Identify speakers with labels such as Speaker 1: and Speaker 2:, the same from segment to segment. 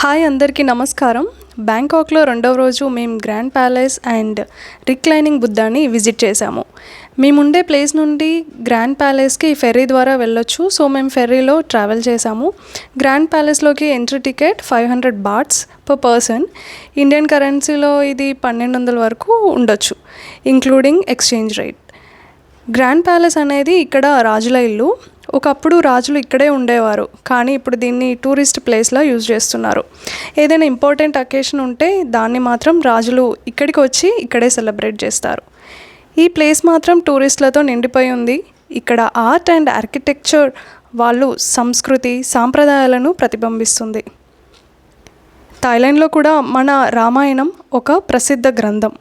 Speaker 1: Hi అందరికీ నమస్కారం. బ్యాంకాక్లో రెండవ రోజు మేము గ్రాండ్ ప్యాలెస్ అండ్ రిక్లైనింగ్ బుద్ధాని విజిట్ చేసాము. మేముండే ప్లేస్ నుండి గ్రాండ్ ప్యాలెస్కి ఫెర్రీ ద్వారా వెళ్ళొచ్చు. సో మేము ఫెర్రీలో ట్రావెల్ చేసాము. గ్రాండ్ ప్యాలెస్లోకి entry ticket 500 bahts per person. Indian కరెన్సీలో ఇది 1200 వరకు ఉండొచ్చు, including exchange rate. Grand palace అనేది ఇక్కడ రాజుల ఇల్లు. ఒకప్పుడు రాజులు ఇక్కడే ఉండేవారు, కానీ ఇప్పుడు దీన్ని టూరిస్ట్ ప్లేస్లా యూజ్ చేస్తున్నారు. ఏదైనా ఇంపార్టెంట్ అకేషన్ ఉంటే దాన్ని మాత్రం రాజులు ఇక్కడికి వచ్చి ఇక్కడే సెలబ్రేట్ చేస్తారు. ఈ ప్లేస్ మాత్రం టూరిస్టులతో నిండిపోయి ఉంది. ఇక్కడ ఆర్ట్ అండ్ ఆర్కిటెక్చర్ వాళ్ళు సంస్కృతి సాంప్రదాయాలను ప్రతిబింబిస్తుంది. థాయిలాండ్లో కూడా మన రామాయణం ఒక ప్రసిద్ధ గ్రంథం.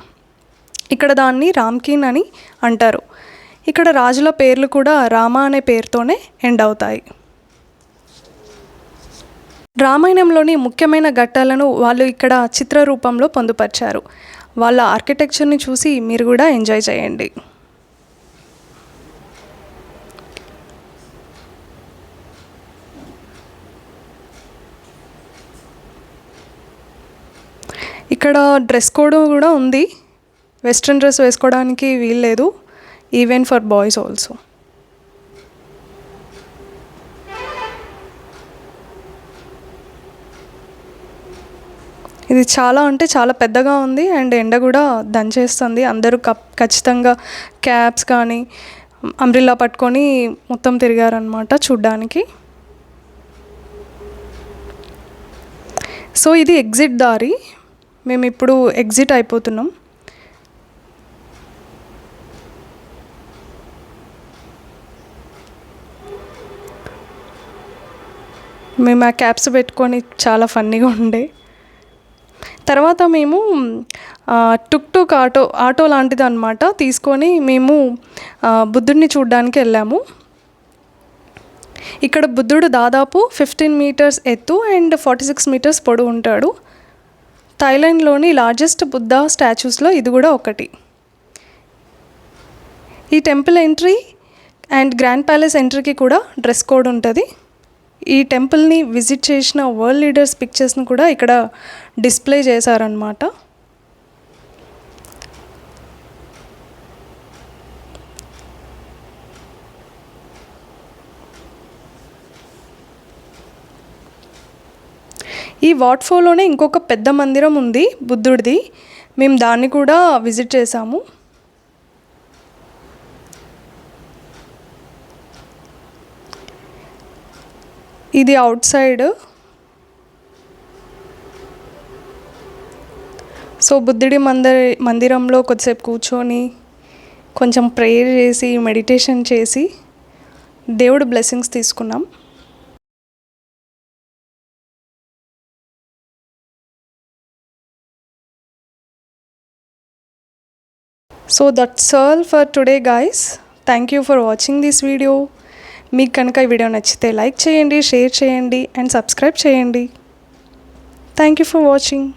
Speaker 1: ఇక్కడ దాన్ని రామ్కీన్ అని అంటారు. ఇక్కడ రాజుల పేర్లు కూడా రామ అనే పేరుతోనే ఎండ్ అవుతాయి. రామాయణంలోని ముఖ్యమైన ఘట్టాలను వాళ్ళు ఇక్కడ చిత్ర రూపంలో పొందుపరిచారు. వాళ్ళ ఆర్కిటెక్చర్ని చూసి మీరు కూడా ఎంజాయ్ చేయండి. ఇక్కడ డ్రెస్ కోడ్ కూడా ఉంది. వెస్ట్రన్ డ్రెస్ వేసుకోవడానికి వీల్లేదు, ఈవెన్ ఫర్ బాయ్స్ ఆల్సో. ఇది చాలా అంటే చాలా పెద్దగా ఉంది అండ్ ఎండ కూడా దంచేస్తుంది. అందరూ ఖచ్చితంగా క్యాప్స్ కానీ అంబ్రిల్లా పట్టుకొని మొత్తం తిరిగారనమాట చూడ్డానికి. సో ఇది ఎగ్జిట్ దారి. మేము ఇప్పుడు ఎగ్జిట్ అయిపోతున్నాం. మేము ఆ క్యాప్స్ పెట్టుకొని చాలా ఫన్నీగా ఉండే. తర్వాత మేము టుక్ ఆటో లాంటిది అనమాట తీసుకొని మేము బుద్ధుడిని చూడడానికి వెళ్ళాము. ఇక్కడ బుద్ధుడు దాదాపు 15 మీటర్స్ ఎత్తు అండ్ 46 మీటర్స్ పొడవు ఉంటాడు. థాయిలాండ్లోని లార్జెస్ట్ బుద్ధ స్టాచ్యూస్లో ఇది కూడా ఒకటి. ఈ temple entry and grand palace ఎంట్రీకి కూడా డ్రెస్ కోడ్ ఉంటుంది. ఈ టెంపుల్ని విజిట్ చేసిన వరల్డ్ లీడర్స్ పిక్చర్స్ని కూడా ఇక్కడ డిస్ప్లే చేశారనమాట. ఈ వాట్ఫోలోనే ఇంకొక పెద్ద మందిరం ఉంది బుద్ధుడిది. మేము దాన్ని కూడా విజిట్ చేసాము. ఇది అవుట్ సైడ్. సో బుద్ధుడి మందిరంలో కొద్దిసేపు కూర్చొని కొంచెం ప్రేయర్ చేసి మెడిటేషన్ చేసి దేవుడి బ్లెస్సింగ్స్ తీసుకున్నాం. So that's all for today guys. Thank you for watching this video. మీకు కనుక ఈ వీడియో నచ్చితే లైక్ చేయండి, షేర్ చేయండి అండ్ సబ్స్క్రైబ్ చేయండి. Thank you for watching.